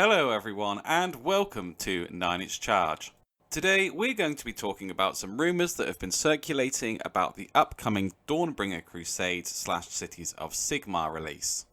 Hello everyone and welcome to 9-Inch Charge. Today we're going to be talking about some rumours that have been circulating about the upcoming Dawnbringer Crusades / Cities of Sigmar release.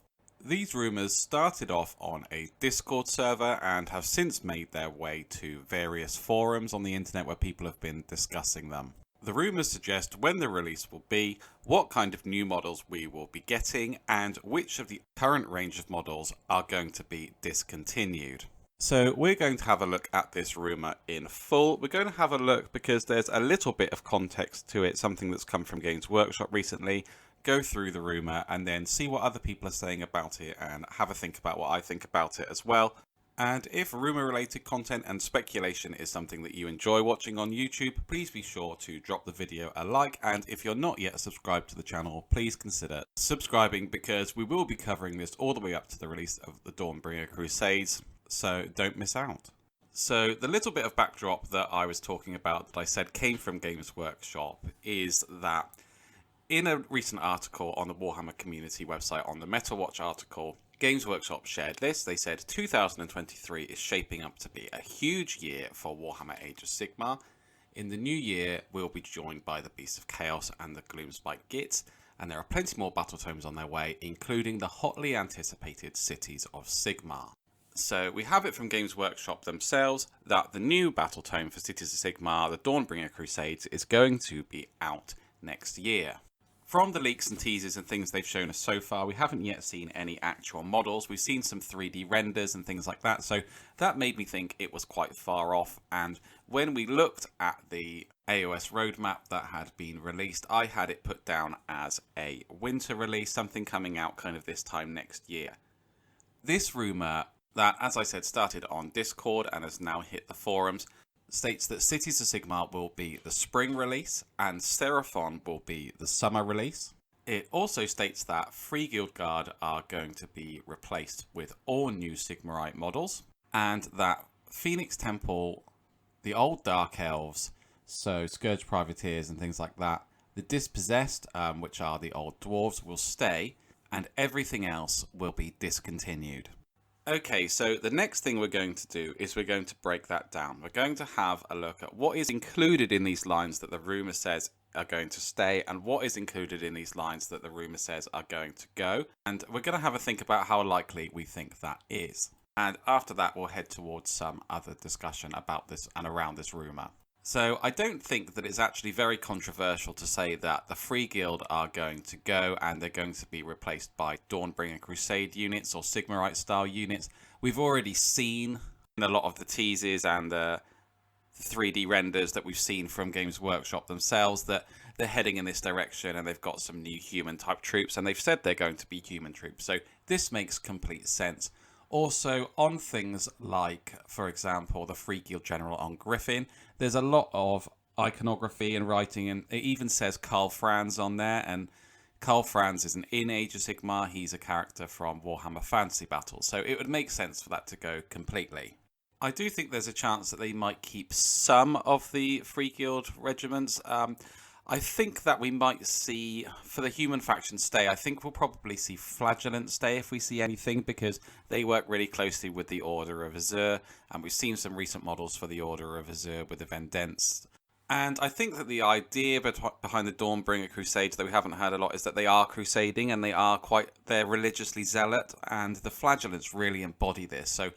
These rumours started off on a Discord server and have since made their way to various forums on the internet where people have been discussing them. The rumours suggest when the release will be, what kind of new models we will be getting, and which of the current range of models are going to be discontinued. So we're going to have a look at this rumour in full. We're going to have a look because there's a little bit of context to it, something that's come from Games Workshop recently, go through the rumour and then see what other people are saying about it and have a think about what I think about it as well. And if rumour-related content and speculation is something that you enjoy watching on YouTube, please be sure to drop the video a like, and if you're not yet subscribed to the channel, please consider subscribing because we will be covering this all the way up to the release of the Dawnbringer Crusades, so don't miss out. So the little bit of backdrop that I was talking about that I said came from Games Workshop is that in a recent article on the Warhammer community website, on the MetaWatch article, Games Workshop shared this. They said 2023 is shaping up to be a huge year for Warhammer Age of Sigmar. In the new year, we'll be joined by the Beasts of Chaos and the Gloomspite Gits, and there are plenty more battle tomes on their way, including the hotly anticipated Cities of Sigmar. So we have it from Games Workshop themselves that the new battle tome for Cities of Sigmar, the Dawnbringer Crusades, is going to be out next year. From the leaks and teasers and things they've shown us so far, we haven't yet seen any actual models. We've seen some 3D renders and things like that, so that made me think it was quite far off. And when we looked at the AELVES roadmap that had been released, I had it put down as a winter release, something coming out kind of this time next year. This rumour that, as I said, started on Discord and has now hit the forums, states that Cities of Sigmar will be the spring release and Seraphon will be the summer release. It also states that FREEGUILD Guard are going to be replaced with all new Sigmarite models, and that Phoenix Temple, the old Dark Elves, so Scourge Privateers and things like that, the Dispossessed, which are the old Dwarves, will stay, and everything else will be discontinued. Okay, so the next thing we're going to do is we're going to break that down. We're going to have a look at what is included in these lines that the rumour says are going to stay and what is included in these lines that the rumour says are going to go. And we're going to have a think about how likely we think that is. And after that, we'll head towards some other discussion about this and around this rumour. So I don't think that it's actually very controversial to say that the FREEGUILD are going to go and they're going to be replaced by Dawnbringer Crusade units or Sigmarite style units. We've already seen in a lot of the teasers and the 3D renders that we've seen from Games Workshop themselves that they're heading in this direction and they've got some new human type troops and they've said they're going to be human troops. So this makes complete sense. Also, on things like, for example, the FREEGUILD General on Griffin, there's a lot of iconography and writing, and it even says Karl Franz on there, and Karl Franz isn't in Age of Sigmar, he's a character from Warhammer Fantasy Battles, so it would make sense for that to go completely. I do think there's a chance that they might keep some of the FREEGUILD regiments. I think that we might see, for the human faction stay, I think we'll probably see Flagellant stay if we see anything, because they work really closely with the Order of Azure, and we've seen some recent models for the Order of Azure with the Vendents. And I think that the idea behind the Dawnbringer Crusades that we haven't heard a lot is that they are crusading, and they're religiously zealot, and the Flagellants really embody this, so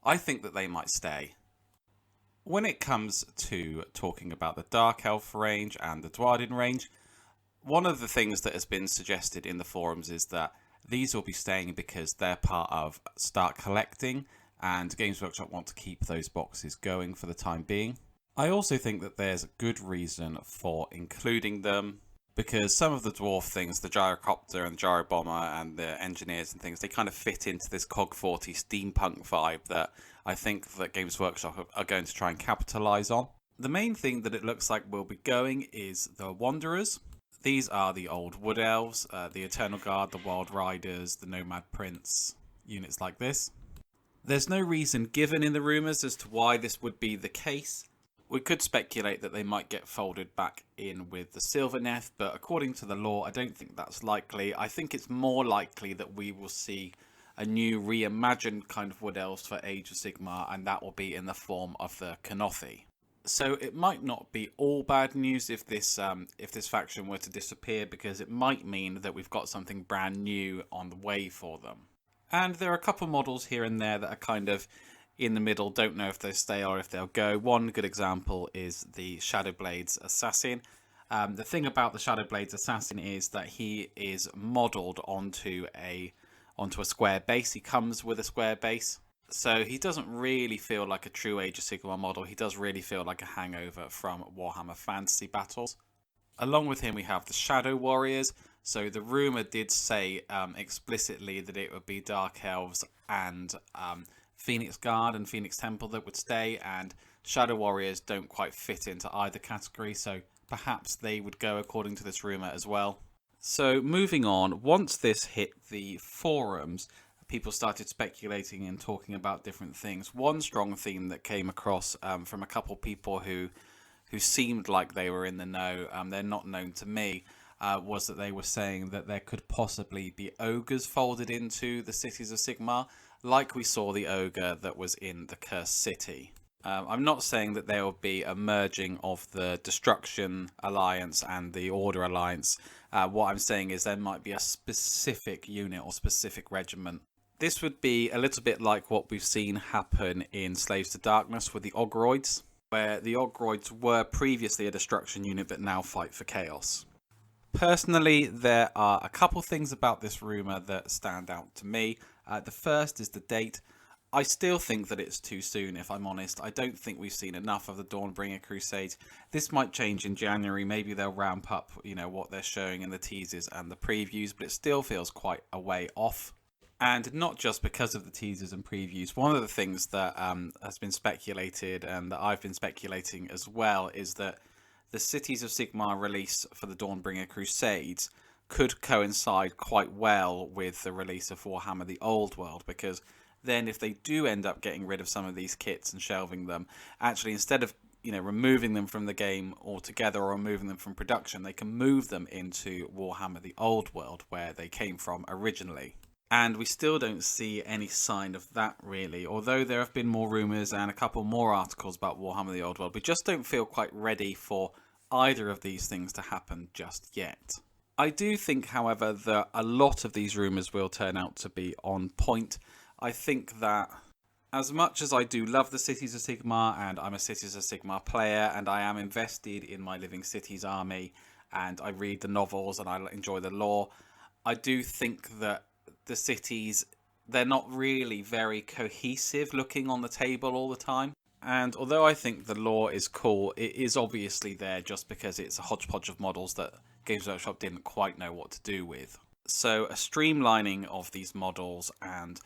I think that they might stay. When it comes to talking about the Dark Elf range and the DUARDIN range, one of the things that has been suggested in the forums is that these will be staying because they're part of Start Collecting, and Games Workshop want to keep those boxes going for the time being. I also think that there's a good reason for including them, because some of the dwarf things, the gyrocopter and the gyrobomber and the engineers and things, they kind of fit into this COG 40 steampunk vibe that I think that Games Workshop are going to try and capitalise on. The main thing that it looks like will be going is the Wanderers. These are the old Wood Elves, the Eternal Guard, the Wild Riders, the Nomad Prince, units like this. There's no reason given in the rumours as to why this would be the case. We could speculate that they might get folded back in with the Sylvaneth, but according to the lore, I don't think that's likely. I think it's more likely that we will see a new reimagined kind of Wood Elves for Age of Sigmar, and that will be in the form of the Kanothi. So it might not be all bad news if this faction were to disappear, because it might mean that we've got something brand new on the way for them. And there are a couple models here and there that are kind of in the middle, don't know if they'll stay or if they'll go. One good example is the Shadowblades Assassin. The thing about the Shadowblades Assassin is that he is modelled onto a square base. He comes with a square base, so he doesn't really feel like a true Age of Sigmar model. He does really feel like a hangover from Warhammer Fantasy battles. Along with him we have the Shadow Warriors. So the rumour did say explicitly that it would be Dark Elves and Phoenix Guard and Phoenix Temple that would stay, and Shadow Warriors don't quite fit into either category, so perhaps they would go according to this rumour as well. So moving on, once this hit the forums, people started speculating and talking about different things. One strong theme that came across from a couple people who seemed like they were in the know, they're not known to me, was that they were saying that there could possibly be ogres folded into the Cities of Sigmar, like we saw the ogre that was in the Cursed City. I'm not saying that there will be a merging of the Destruction Alliance and the Order Alliance. What I'm saying is there might be a specific unit or specific regiment. This would be a little bit like what we've seen happen in Slaves to Darkness with the Ogroids, where the Ogroids were previously a destruction unit but now fight for chaos. Personally, there are a couple things about this rumour that stand out to me. The first is the date. I still think that it's too soon, if I'm honest. I don't think we've seen enough of the Dawnbringer Crusades. This might change in January. Maybe they'll ramp up, what they're showing in the teasers and the previews, but it still feels quite a way off. And not just because of the teasers and previews. One of the things that has been speculated, and that I've been speculating as well, is that the Cities of Sigmar release for the Dawnbringer Crusades could coincide quite well with the release of Warhammer the Old World, because then if they do end up getting rid of some of these kits and shelving them, actually instead of removing them from the game altogether or removing them from production, they can move them into Warhammer the Old World, where they came from originally. And we still don't see any sign of that, really. Although there have been more rumours and a couple more articles about Warhammer the Old World, we just don't feel quite ready for either of these things to happen just yet. I do think, however, that a lot of these rumours will turn out to be on point. I think that as much as I do love the Cities of Sigmar, and I'm a Cities of Sigmar player, and I am invested in my Living Cities army, and I read the novels and I enjoy the lore, I do think that the cities, they're not really very cohesive looking on the table all the time. And although I think the lore is cool, it is obviously there just because it's a hodgepodge of models that Games Workshop didn't quite know what to do with. So a streamlining of these models and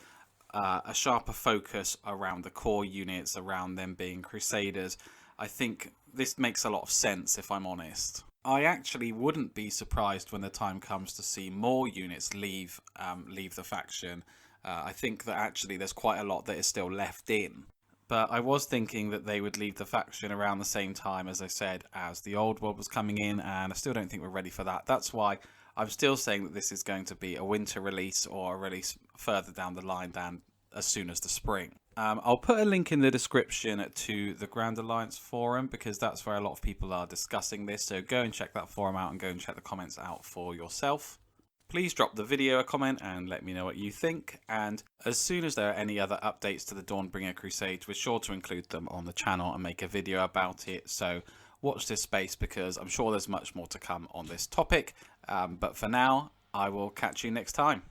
a sharper focus around the core units, around them being Crusaders, I think this makes a lot of sense, if I'm honest. I actually wouldn't be surprised when the time comes to see more units leave the faction. I think that actually there's quite a lot that is still left in. But I was thinking that they would leave the faction around the same time, as I said, as the Old World was coming in, and I still don't think we're ready for that. That's why I'm still saying that this is going to be a winter release or a release further down the line than as soon as the spring. I'll put a link in the description to the Grand Alliance forum, because that's where a lot of people are discussing this, so go and check that forum out and go and check the comments out for yourself. Please drop the video a comment and let me know what you think, and as soon as there are any other updates to the Dawnbringer Crusades, we're sure to include them on the channel and make a video about it, so watch this space because I'm sure there's much more to come on this topic, but for now I will catch you next time.